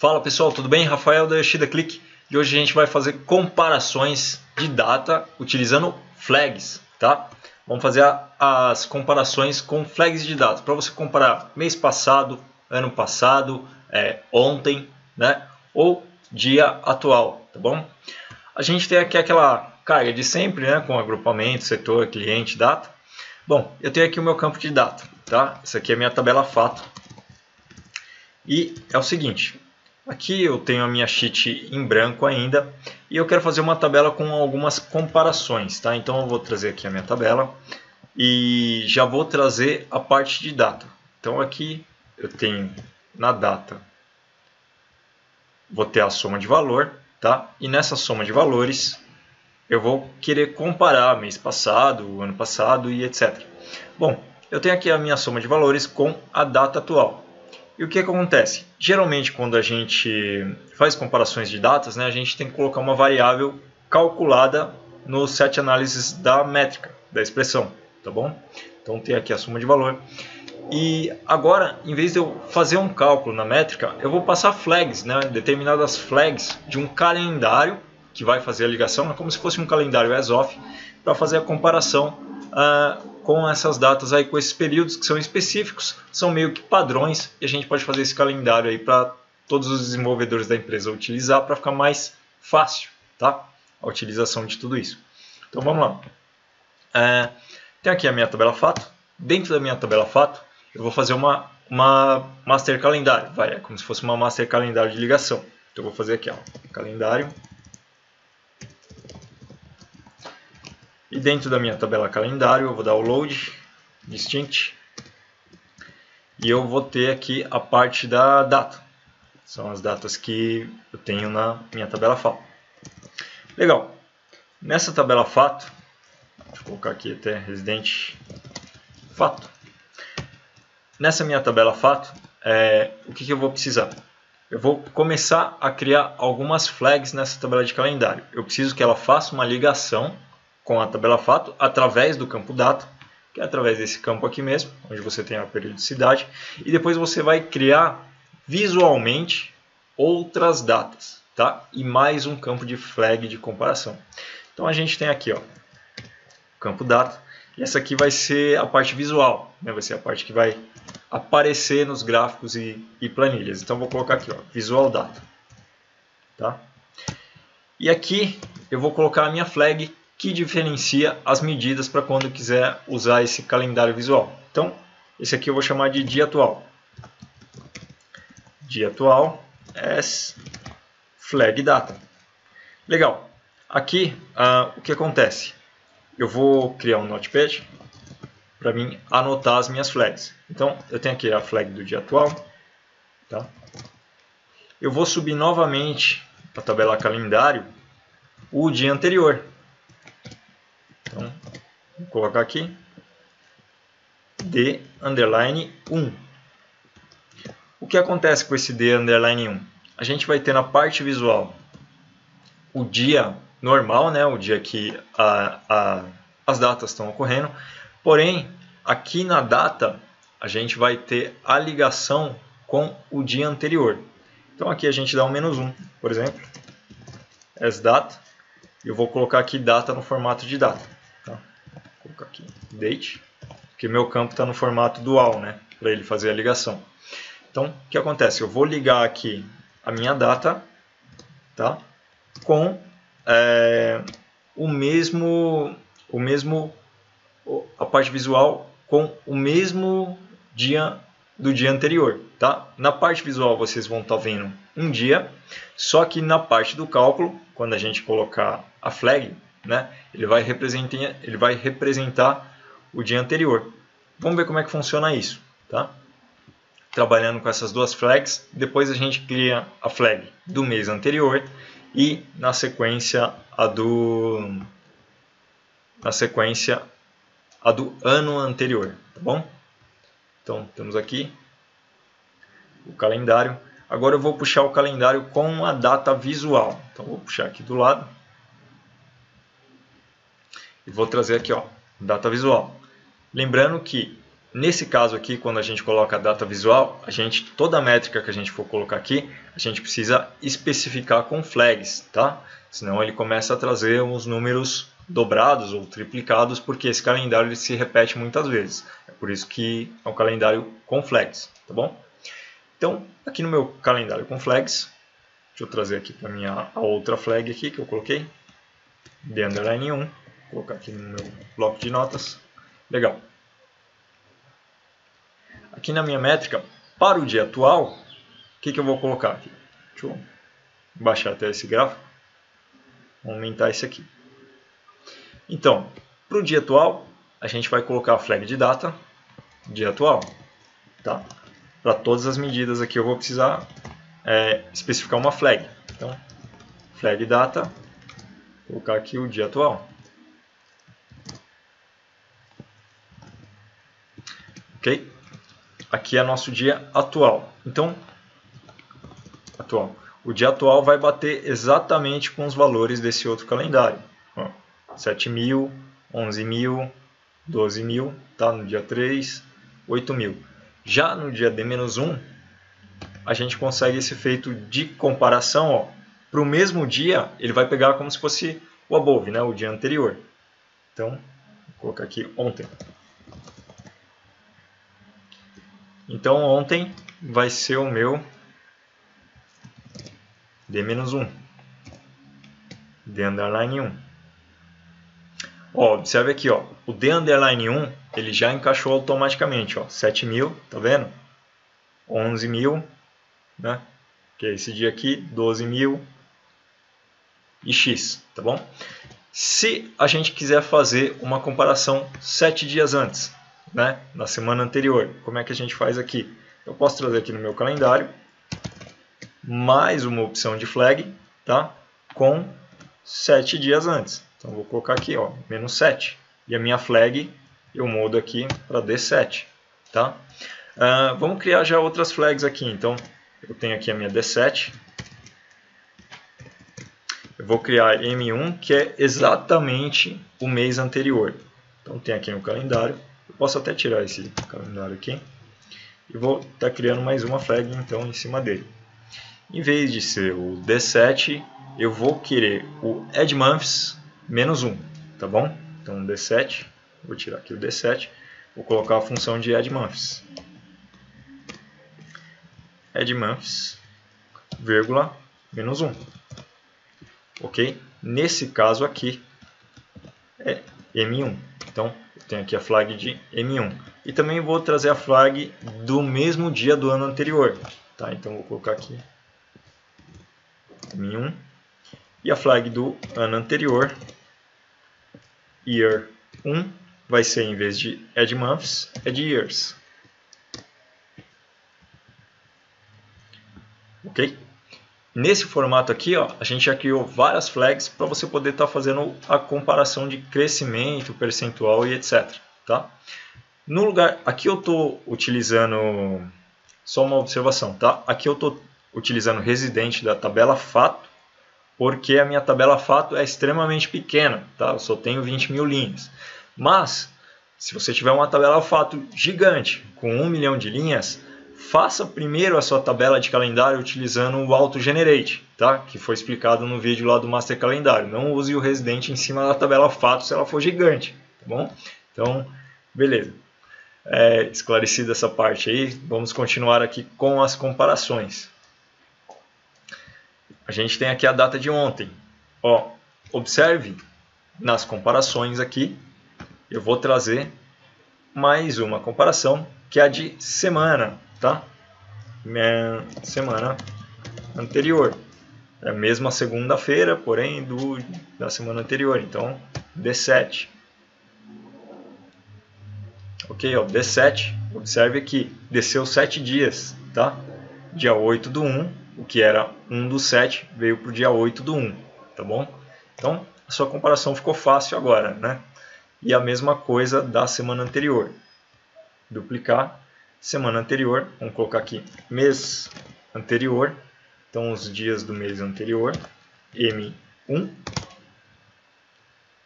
Fala pessoal, tudo bem? Rafael da Yoshida Click e hoje a gente vai fazer comparações de data utilizando flags, tá? Vamos fazer as comparações com flags de data para você comparar mês passado, ano passado, ontem, né? Ou dia atual, tá bom? A gente tem aqui aquela carga de sempre, né? Com agrupamento, setor, cliente, data. Bom, eu tenho aqui o meu campo de data, tá? Essa aqui é a minha tabela fato. E é o seguinte, aqui eu tenho a minha sheet em branco ainda e eu quero fazer uma tabela com algumas comparações, tá? Então eu vou trazer aqui a minha tabela e já vou trazer a parte de data. Então aqui eu tenho na data, vou ter a soma de valor, tá? E nessa soma de valores eu vou querer comparar mês passado, ano passado e etc. Bom, eu tenho aqui a minha soma de valores com a data atual. E o que acontece? Geralmente, quando a gente faz comparações de datas, né, a gente tem que colocar uma variável calculada no set análises da métrica, da expressão, tá bom? Então, tem aqui a soma de valor. E agora, em vez de eu fazer um cálculo na métrica, eu vou passar flags, né, determinadas flags de um calendário que vai fazer a ligação, é como se fosse um calendário as of, para fazer a comparação com essas datas aí, com esses períodos que são específicos, são meio que padrões, e a gente pode fazer esse calendário aí para todos os desenvolvedores da empresa utilizar para ficar mais fácil, tá? A utilização de tudo isso. Então vamos lá. Tem aqui a minha tabela fato. Dentro da minha tabela fato, eu vou fazer uma master calendário, é como se fosse uma master calendário de ligação. Então eu vou fazer aqui, ó, calendário. E dentro da minha tabela calendário eu vou dar o load, distinct, e eu vou ter aqui a parte da data. São as datas que eu tenho na minha tabela fato. Legal. Nessa tabela fato, deixa eu colocar aqui até residente fato. Nessa minha tabela fato, o que eu vou precisar? Eu vou começar a criar algumas flags nessa tabela de calendário. Eu preciso que ela faça uma ligação com a tabela fato através do campo data, que é através desse campo aqui mesmo, onde você tem a periodicidade, e depois você vai criar visualmente outras datas, tá? E mais um campo de flag de comparação. Então a gente tem aqui, ó, campo data, e essa aqui vai ser a parte visual, né? Vai ser a parte que vai aparecer nos gráficos e planilhas. Então vou colocar aqui, ó, visual data, tá? E aqui eu vou colocar a minha flag que diferencia as medidas para quando eu quiser usar esse calendário visual. Então, esse aqui eu vou chamar de dia atual. Dia atual as flag data. Legal. Aqui, o que acontece? Eu vou criar um notepad para mim anotar as minhas flags. Então, eu tenho aqui a flag do dia atual. Tá? Eu vou subir novamente na tabela calendário o dia anterior. Então, vou colocar aqui D_1. O que acontece com esse D_1? A gente vai ter na parte visual o dia normal, né? O dia que as datas estão ocorrendo. Porém, aqui na data, a gente vai ter a ligação com o dia anterior. Então, aqui a gente dá um -1, por exemplo, as data. Eu vou colocar aqui data no formato de data. Vou colocar aqui date, porque meu campo está no formato dual, né? Para ele fazer a ligação. Então, o que acontece? Eu vou ligar aqui a minha data, tá? Com a parte visual com o mesmo dia do dia anterior, tá? Na parte visual vocês vão estar vendo um dia, só que na parte do cálculo, quando a gente colocar a flag, né, ele vai representar o dia anterior. Vamos ver como é que funciona isso, tá? Trabalhando com essas duas flags, depois a gente cria a flag do mês anterior e na sequência a do ano anterior, tá bom? Então temos aqui o calendário. Agora eu vou puxar o calendário com a data visual. Então vou puxar aqui do lado e vou trazer aqui, ó, data visual. Lembrando que nesse caso aqui, quando a gente coloca a data visual, toda a métrica que a gente for colocar aqui, a gente precisa especificar com flags, tá? Senão ele começa a trazer uns números dobrados ou triplicados, porque esse calendário ele se repete muitas vezes. É por isso que é um calendário com flags, tá bom? Então, aqui no meu calendário com flags, deixa eu trazer aqui para a outra flag aqui que eu coloquei, the underline 1, vou colocar aqui no meu bloco de notas. Legal. Aqui na minha métrica, para o dia atual, o que eu vou colocar aqui? Deixa eu baixar até esse gráfico, vou aumentar esse aqui. Então, para o dia atual, a gente vai colocar a flag de data, dia atual, tá? Para todas as medidas aqui eu vou precisar especificar uma flag. Então, flag data, vou colocar aqui o dia atual. Ok? Aqui é nosso dia atual. Então, o dia atual vai bater exatamente com os valores desse outro calendário. 7.000, 11.000, 12.000, tá? No dia 3, 8.000. Já no dia D-1, a gente consegue esse efeito de comparação. Para o mesmo dia, ele vai pegar como se fosse o above, né? O dia anterior. Então, vou colocar aqui ontem. Então, ontem vai ser o meu D-1, D underline 1. Observe aqui, o D underline 1 ele já encaixou automaticamente. 7.000, tá vendo? 11.000, né? Que é esse dia aqui, 12.000 e X, tá bom? Se a gente quiser fazer uma comparação 7 dias antes, né? Na semana anterior, como é que a gente faz aqui? Eu posso trazer aqui no meu calendário mais uma opção de flag, tá? Com 7 dias antes. Então vou colocar aqui, menos 7. E a minha flag eu mudo aqui para D7, tá? Vamos criar já outras flags aqui. Então eu tenho aqui a minha D7. Eu vou criar M1, que é exatamente o mês anterior. Então tem aqui no calendário. Eu posso até tirar esse calendário aqui. E vou estar criando mais uma flag então em cima dele. Em vez de ser o D7, eu vou querer o add months menos 1, tá bom? Então D7, vou tirar aqui o D7, vou colocar a função de add months. Add months, vírgula, menos 1. Ok? Nesse caso aqui é M1. Então eu tenho aqui a flag de M1. E também vou trazer a flag do mesmo dia do ano anterior. Tá? Então vou colocar aqui M1. E a flag do ano anterior, year 1, vai ser, em vez de add months, add years. Ok? Nesse formato aqui, a gente já criou várias flags para você poder estar fazendo a comparação de crescimento, percentual e etc. Tá? No lugar, aqui eu estou utilizando, só uma observação, tá? Aqui eu estou utilizando residente da tabela fato, porque a minha tabela fato é extremamente pequena, tá? Eu só tenho 20.000 linhas. Mas, se você tiver uma tabela fato gigante, com 1 milhão de linhas, faça primeiro a sua tabela de calendário utilizando o AutoGenerate, tá? Que foi explicado no vídeo lá do Master Calendário. Não use o residente em cima da tabela fato se ela for gigante, tá bom? Então, beleza. Esclarecida essa parte aí, vamos continuar aqui com as comparações. A gente tem aqui a data de ontem. Observe nas comparações aqui, eu vou trazer mais uma comparação, que é a de semana, tá? Semana anterior. É a mesma segunda-feira, porém da semana anterior. Então, D7. Ok, D7. Observe aqui, desceu 7 dias, tá? Dia 8 do 1, o que era 1 do 7, veio para o dia 8 do 1, tá bom? Então, a sua comparação ficou fácil agora, né? E a mesma coisa da semana anterior. Duplicar, semana anterior, vamos colocar aqui mês anterior, então os dias do mês anterior, M1,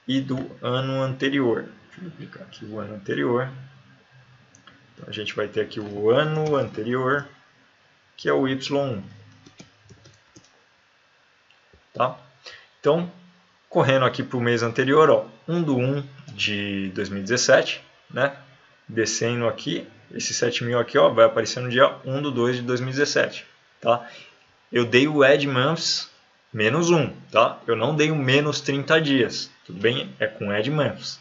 e do ano anterior. Deixa eu duplicar aqui o ano anterior, Então, a gente vai ter aqui o ano anterior, que é o Y1. Tá? Então, correndo aqui para o mês anterior, ó, 1/1 de 2017, né? Descendo aqui, esse 7.000 aqui, ó, vai aparecer no dia 1/2 de 2017, tá? Eu dei o add months -1, tá? Eu não dei o menos 30 dias, tudo bem? É com add months.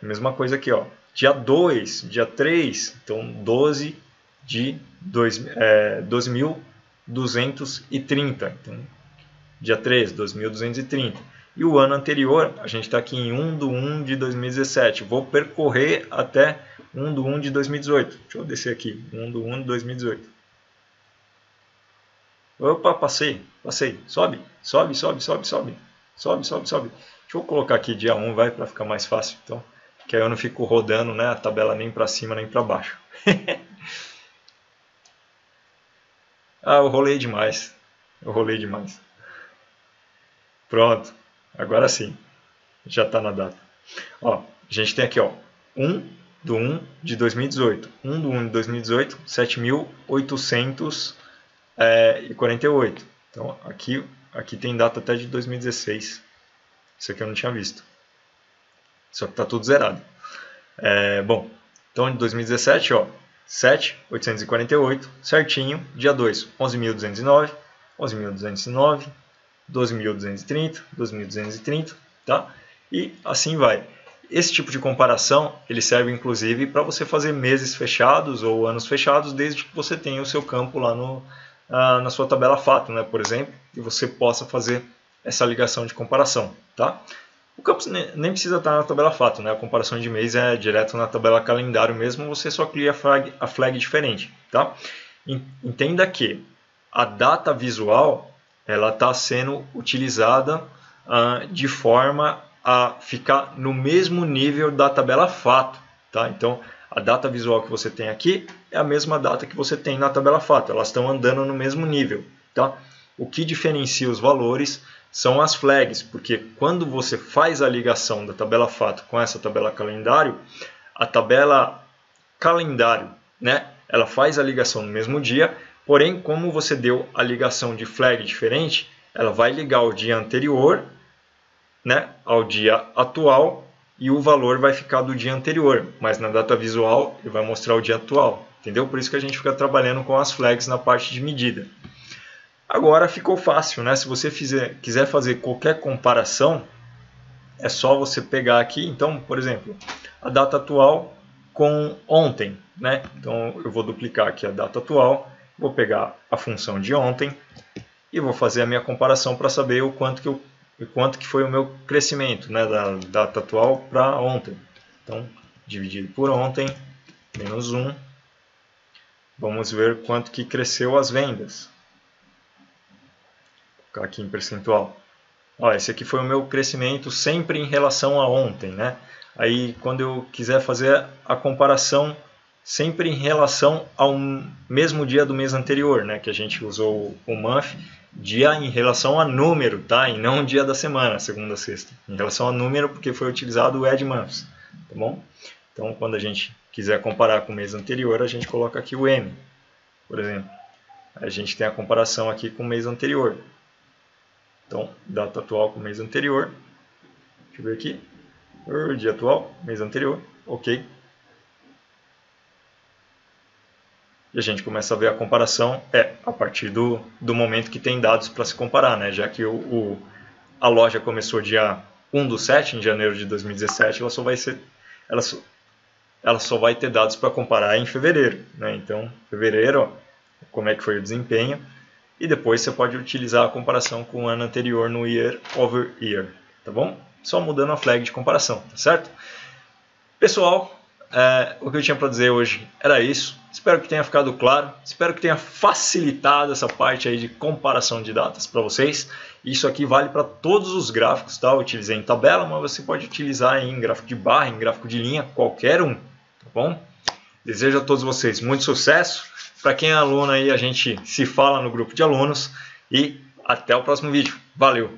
Mesma coisa aqui, ó, dia 2, dia 3, então 12 de 12.230, então dia 3, 12.230. E o ano anterior, a gente está aqui em 1/1 de 2017. Vou percorrer até 1/1 de 2018. Deixa eu descer aqui, 1/1 de 2018. Opa, passei. Sobe. Sobe. Deixa eu colocar aqui dia 1, vai, para ficar mais fácil. Então, que aí eu não fico rodando, né, a tabela nem para cima nem para baixo. Eu rolei demais. Pronto, agora sim, já está na data. Ó, a gente tem aqui, ó, 1/1 de 2018. 1/1 de 2018, 7.848. Então, aqui tem data até de 2016. Isso aqui eu não tinha visto. Só que está tudo zerado. Bom, então de 2017, ó, 7.848, certinho. Dia 2, 11.209, 11.209. 12.230, 12.230, tá? E assim vai. Esse tipo de comparação, ele serve inclusive para você fazer meses fechados ou anos fechados, desde que você tenha o seu campo lá na sua tabela fato, né, por exemplo, e você possa fazer essa ligação de comparação, tá? O campo nem precisa estar na tabela fato, né? A comparação de mês é direto na tabela calendário mesmo, você só cria a flag diferente, tá? Entenda que a data visual ela está sendo utilizada de forma a ficar no mesmo nível da tabela fato, tá? Então, a data visual que você tem aqui é a mesma data que você tem na tabela fato, elas estão andando no mesmo nível, tá? O que diferencia os valores são as flags, porque quando você faz a ligação da tabela fato com essa tabela calendário, a tabela calendário, né, ela faz a ligação no mesmo dia. Porém, como você deu a ligação de flag diferente, ela vai ligar o dia anterior, né, ao dia atual e o valor vai ficar do dia anterior. Mas na data visual ele vai mostrar o dia atual. Entendeu? Por isso que a gente fica trabalhando com as flags na parte de medida. Agora ficou fácil, né? Se você quiser fazer qualquer comparação, é só você pegar aqui. Então, por exemplo, a data atual com ontem, né? Então eu vou duplicar aqui a data atual. Vou pegar a função de ontem e vou fazer a minha comparação para saber o quanto que foi o meu crescimento, né, da data atual para ontem. Então, dividido por ontem, menos 1. Vamos ver quanto que cresceu as vendas. Vou colocar aqui em percentual. Ó, esse aqui foi o meu crescimento sempre em relação a ontem, né? Aí, quando eu quiser fazer a comparação sempre em relação ao mesmo dia do mês anterior, né, que a gente usou o month, dia em relação a número, tá? E não dia da semana, segunda a sexta. Em relação a número, porque foi utilizado o add months, tá bom? Então, quando a gente quiser comparar com o mês anterior, a gente coloca aqui o M, por exemplo. A gente tem a comparação aqui com o mês anterior. Então, data atual com o mês anterior. Deixa eu ver aqui. Dia atual, mês anterior, ok. E a gente começa a ver a comparação a partir do momento que tem dados para se comparar, né? Já que a loja começou dia 1/7, em janeiro de 2017, ela só vai ter dados para comparar em fevereiro, né? Então, fevereiro, ó, como é que foi o desempenho, e depois você pode utilizar a comparação com o ano anterior no year over year, tá bom? Só mudando a flag de comparação, tá certo? Pessoal, o que eu tinha para dizer hoje era isso. Espero que tenha ficado claro, espero que tenha facilitado essa parte aí de comparação de datas para vocês. Isso aqui vale para todos os gráficos, tá? Eu utilizei em tabela, mas você pode utilizar em gráfico de barra, em gráfico de linha, qualquer um, tá bom? Desejo a todos vocês muito sucesso. Para quem é aluno aí, a gente se fala no grupo de alunos e até o próximo vídeo. Valeu!